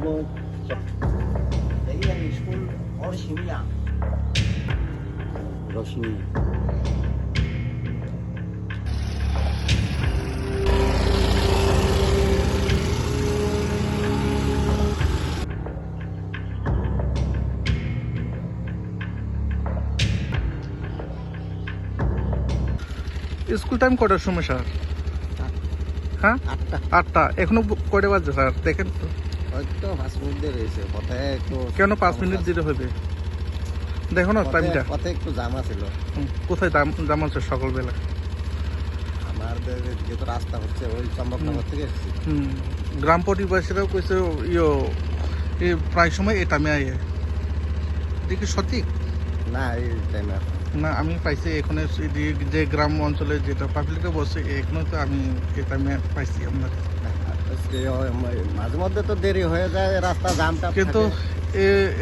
Abo đấy là school Orishimiya. Roshini. School time কটার সময় sir? হ্যাঁ, 8টা। এখনো কয়টা বাজছে স্যার? দেখেন তো। হয়তো 5 মিনিট দেরি হয়েছে, পথে একটু। কেন 5 মিনিট দেরি হবে? দেখো না টাইমটা। পথে একটু জাম ছিল। কোথায় জাম আছে সকালবেলা? আমাদের যেহেতু রাস্তা হচ্ছে ওই চম্বকনগর থেকে এসেছি। গ্রাম পরিবাসীরাও কইছে প্রায় সময় এই টাইমে আয়ে। এটা কি সঠিক? না, এই টাইমে না, আমি পাইছি এখানে যে গ্রাম অঞ্চলে যেটা পাবলিকে বসে এখানে তো আমি এই টাইমে পাইছি আমরা। মাঝে মধ্যে তো দেরি হয়ে যায়, রাস্তা জামটা। কিন্তু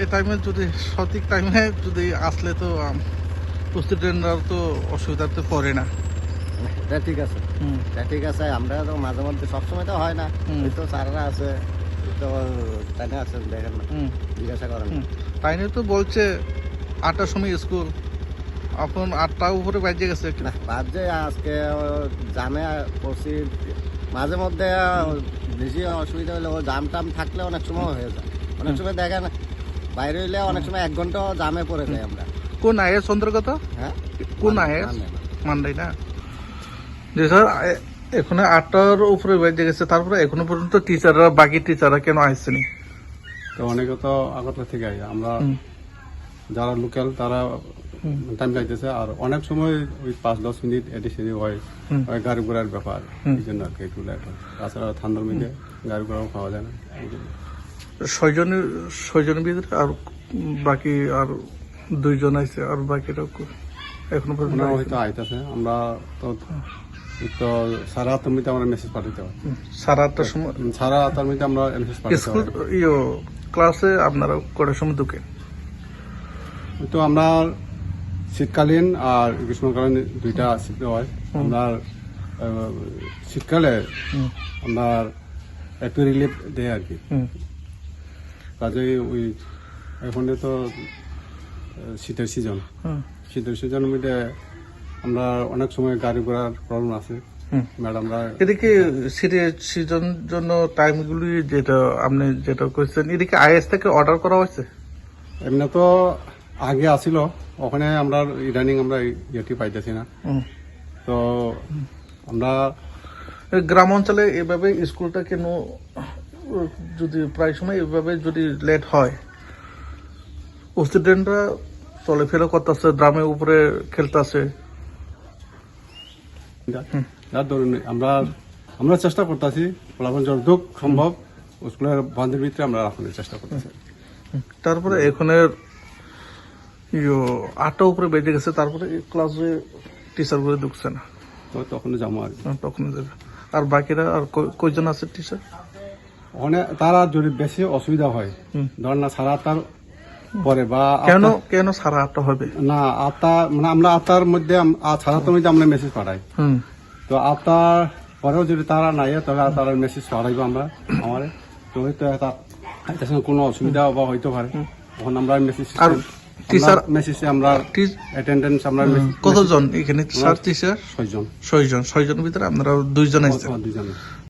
এই টাইমে যদি সঠিক টাইমে যদি আসলে তো স্টুডেন্টরা তো অসুবিধাতে পড়ে না। এটা ঠিক আছে, এটা ঠিক আছে। আমরা তো মাঝে মধ্যে সবসময় তো হয় না, ওই তো স্যাররা আছে, তো টাইমে আছে, দেখেন না, জিজ্ঞাসা করেন। টাইমে তো বলছে 8টার সময় স্কুল, এখন 8টার উপরে বাজে গেছে। না, বাজে আজকে জামে পড়ছি। মাঝে মধ্যে বেশি অসুবিধা হলে জাম টাম থাকলে অনেক সময় হয়ে যায়। অনেক সময় দেখেন বাইরে হইলে অনেক সময় 1 ঘন্টা জামে পড়ে যায় আমরা। কোন আয়ের অন্তর্গত? হ্যাঁ, কোন আয়ের? মানডাই না যে স্যার এখানে 8টার উপরে বেজে গেছে, তারপরে এখনো পর্যন্ত টিচাররা, বাকি টিচাররা কেন আসছেনি? তো অনেকে তো আগরতলা থেকে আই, আমরা যারা লোকাল তারা টাইম লাগতেছে। আর অনেক সময় ওই 5-10 মিনিট এটি সেটি হয়, গাড়ি ঘোড়ার ব্যাপার, এই জন্য আর কি একটু লেট হয়। তাছাড়া ঠান্ডার মধ্যে গাড়ি ঘোড়াও পাওয়া যায় না। 6জনের ভিতরে আর বাকি আর 2জন আছে, আর বাকিরা এখনো পর্যন্ত হয়তো আইতেছে। আমরা তো সাড়ে 8টার মধ্যে আমরা মেসেজ পাঠাতে হয়। 8:30টার সময়? 8:30টার মধ্যে আমরা মেসেজ পাঠাতে স্কুল হয়। ক্লাসে আপনারা কটার সময় ঢুকেন? তো আমরা শীতকালীন আর গ্রীষ্মকালীন দুইটা শিখতে হয়। আমরা শীতকালে আমরা একটু রিলিফ দেয় আর কি। কাজে ওই এখন তো শীতের সিজন, শীতের সিজনের মধ্যে আমরা অনেক সময় গাড়ি ঘোড়ার প্রবলেম আছে। ম্যাডামরা এদিকে শীতের সিজন জন্য টাইমগুলি যেটা আপনি যেটা করছেন, এদিকে আইএস থেকে অর্ডার করা হয়েছে? এমনি তো আগে আসিল, ওখানে আমরা ইদানিং আমরা ইয়েটি পাইতেছি না। তো আমরা গ্রাম অঞ্চলে এভাবে স্কুলটা কেন যদি প্রায় সময় এভাবে যদি লেট হয়, স্টুডেন্টরা চলাফেরা করতেছে, গ্রামের উপরে খেলতেছে। যার ধরুন আমরা চেষ্টা করতেছি ফলাফল যতটুক সম্ভব স্কুলের বন্ধের ভিতরে আমরা রাখানোর চেষ্টা করতেছি। তারপরে এখানের 8টা উপরে বেজে গেছে, তারপরে ক্লাসে টিচার করে ঢুকছে না, তো তখন যাবো আর কি। তখন যাবে। আর বাকিরা আর কয়জন আছে টিচার? ওখানে তারা যদি বেশি অসুবিধা হয়, ধরেন না 8:30টার পরে বা কেন 8:30 হবে না, 8টা মানে আমরা 8টার মধ্যে 8:30টার মধ্যে আমরা মেসেজ পাঠাই। তো 8টার পরেও যদি তারা নাই তাহলে তারা মেসেজ পাঠাইবো আমরা আমার। তো হয়তো তার কোনো অসুবিধা বা হইতে পারে, তখন আমরা মেসেজ মেসেজে আমরা অ্যাটেন্ডেন্স আমরা কতজন এখানে স্যার টিচার? 6জন। 6জনের ভিতরে আপনারা 2জন আসছেন? 2জন।